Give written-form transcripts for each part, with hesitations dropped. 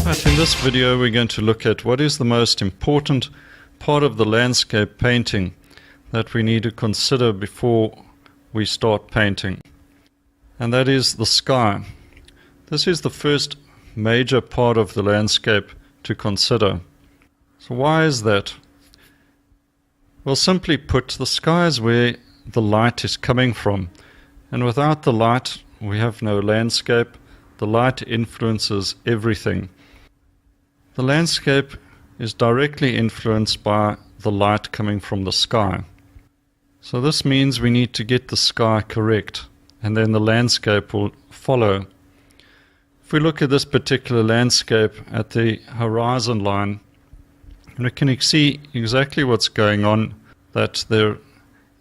Right, in this video we're going to look at what is the most important part of the landscape painting that we need to consider before we start painting, and that is the sky. This is the first major part of the landscape to consider. So why is that? Well, simply put, the sky is where the light is coming from, and without the light we have no landscape. The light influences everything. The landscape is directly influenced by the light coming from the sky. So this means we need to get the sky correct, and then the landscape will follow. If we look at this particular landscape at the horizon line, we can see exactly what's going on, that there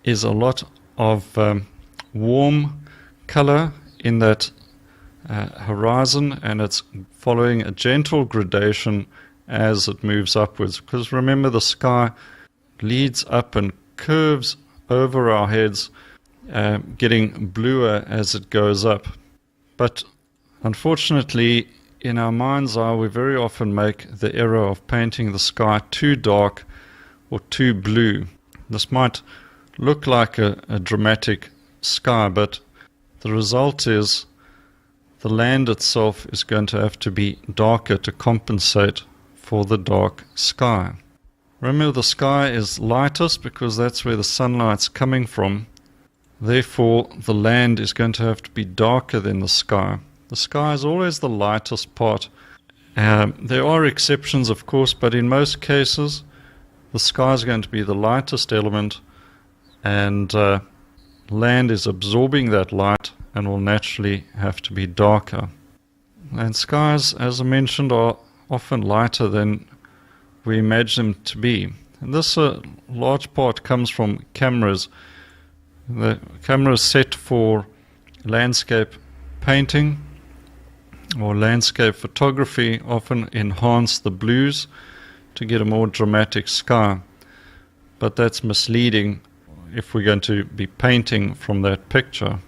is a lot of warm color in that horizon, and it's following a gentle gradation as it moves upwards, because remember, the sky leads up and curves over our heads, getting bluer as it goes up. But unfortunately, in our mind's eye, we very often make the error of painting the sky too dark or too blue. This might look like a dramatic sky, but the result is the land itself is going to have to be darker to compensate for the dark sky. Remember, the sky is lightest because that's where the sunlight's coming from. Therefore, the land is going to have to be darker than the sky. The sky is always the lightest part. There are exceptions, of course, but in most cases, the sky is going to be the lightest element, and land is absorbing that light and will naturally have to be darker. And skies, as I mentioned, are often lighter than we imagine them to be. And this large part comes from cameras. The cameras set for landscape painting or landscape photography often enhance the blues to get a more dramatic sky. But that's misleading if we're going to be painting from that picture.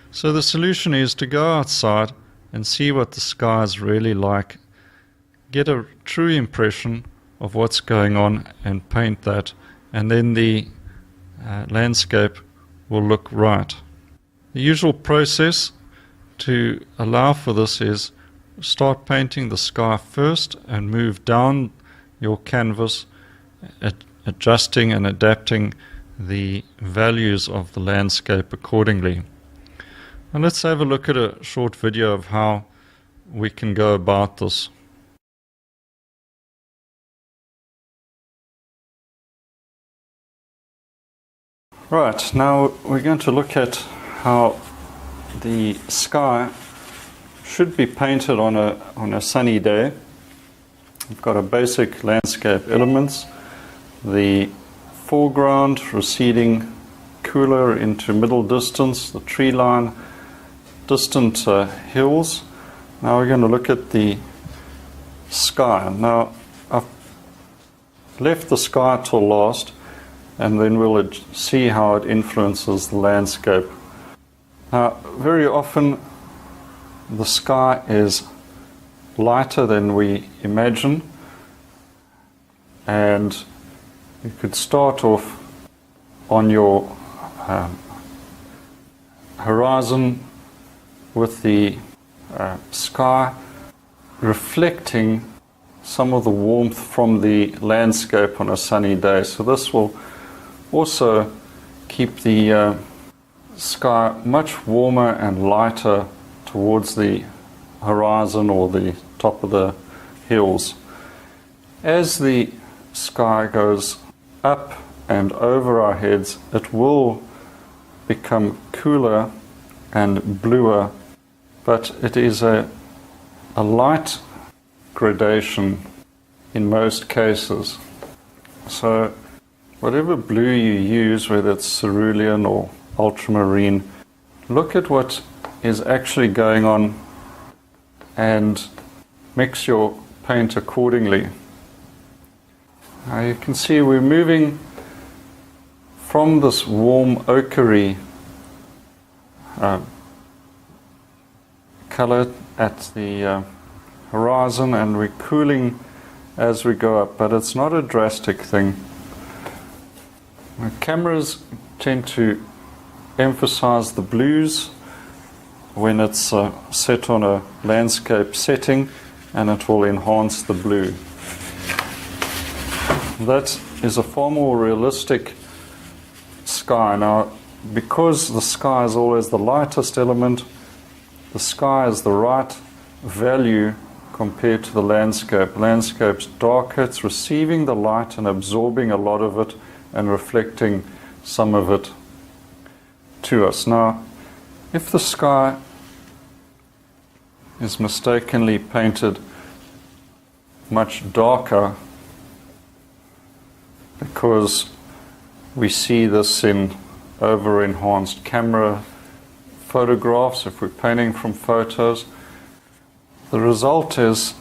So the solution is to go outside and see what the sky is really like, get a true impression of what's going on and paint that, and then the landscape will look right. The usual process to allow for this is start painting the sky first and move down your canvas, adjusting and adapting the values of the landscape accordingly. And let's have a look at a short video of how we can go about this. Right, now we're going to look at how the sky should be painted on a sunny day. We've got a basic landscape elements, the foreground receding cooler into middle distance, the tree line, distant hills. Now we're going to look at the sky. Now I've left the sky till last, and then we'll see how it influences the landscape. Now, very often the sky is lighter than we imagine, and you could start off on your horizon with the sky reflecting some of the warmth from the landscape on a sunny day. So this will also keep the sky much warmer and lighter towards the horizon or the top of the hills. As the sky goes up and over our heads, it will become cooler and bluer, but it is a light gradation in most cases. So whatever blue you use, whether it's cerulean or ultramarine, look at what is actually going on and mix your paint accordingly. Now you can see we're moving from this warm ochre color at the horizon and we're cooling as we go up, but it's not a drastic thing. Cameras tend to emphasize the blues when it's set on a landscape setting, and it will enhance the blue. That is a far more realistic sky. Now, because the sky is always the lightest element, the sky is the right value compared to the landscape. Landscape's darker, it's receiving the light and absorbing a lot of it and reflecting some of it to us. Now, if the sky is mistakenly painted much darker, because we see this in over-enhanced camera photographs, if we're painting from photos, the result is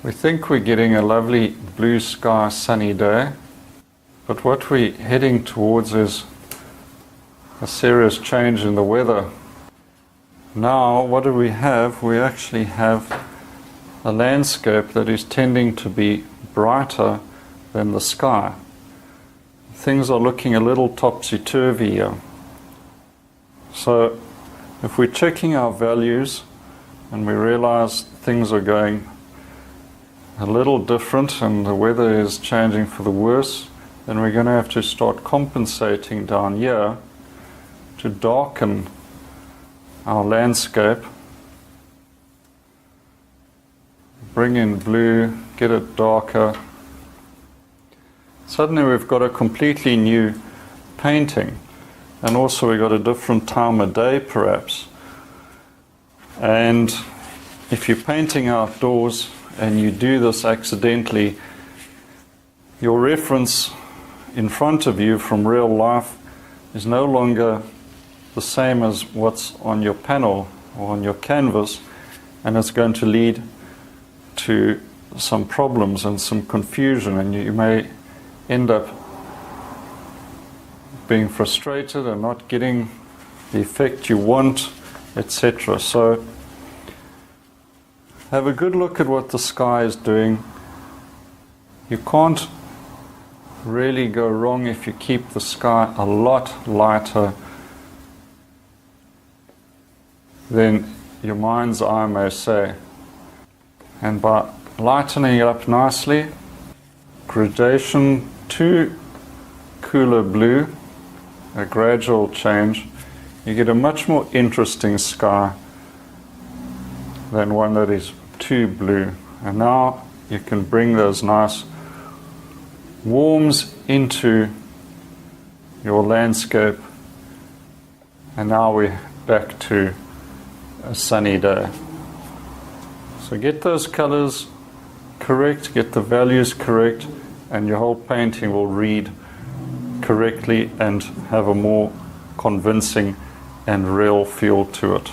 we think we're getting a lovely blue sky, sunny day, but what we're heading towards is a serious change in the weather. Now, what do we have? We actually have a landscape that is tending to be brighter than the sky. Things are looking a little topsy-turvy here. So, if we're checking our values and we realize things are going a little different and the weather is changing for the worse, then we're going to have to start compensating down here to darken our landscape. Bring in blue, get it darker. Suddenly we've got a completely new painting, and also we've got a different time of day perhaps. And if you're painting outdoors and you do this accidentally, your reference in front of you from real life is no longer the same as what's on your panel or on your canvas, and it's going to lead to some problems and some confusion, and you may end up being frustrated and not getting the effect you want, etc. So have a good look at what the sky is doing. You can't really go wrong if you keep the sky a lot lighter than your mind's eye may say. And by lightening it up nicely, gradation to cooler blue, a gradual change, you get a much more interesting sky than one that is too blue. And now you can bring those nice warms into your landscape, and now we're back to a sunny day. So get those colors correct, get the values correct, and your whole painting will read correctly and have a more convincing and real feel to it.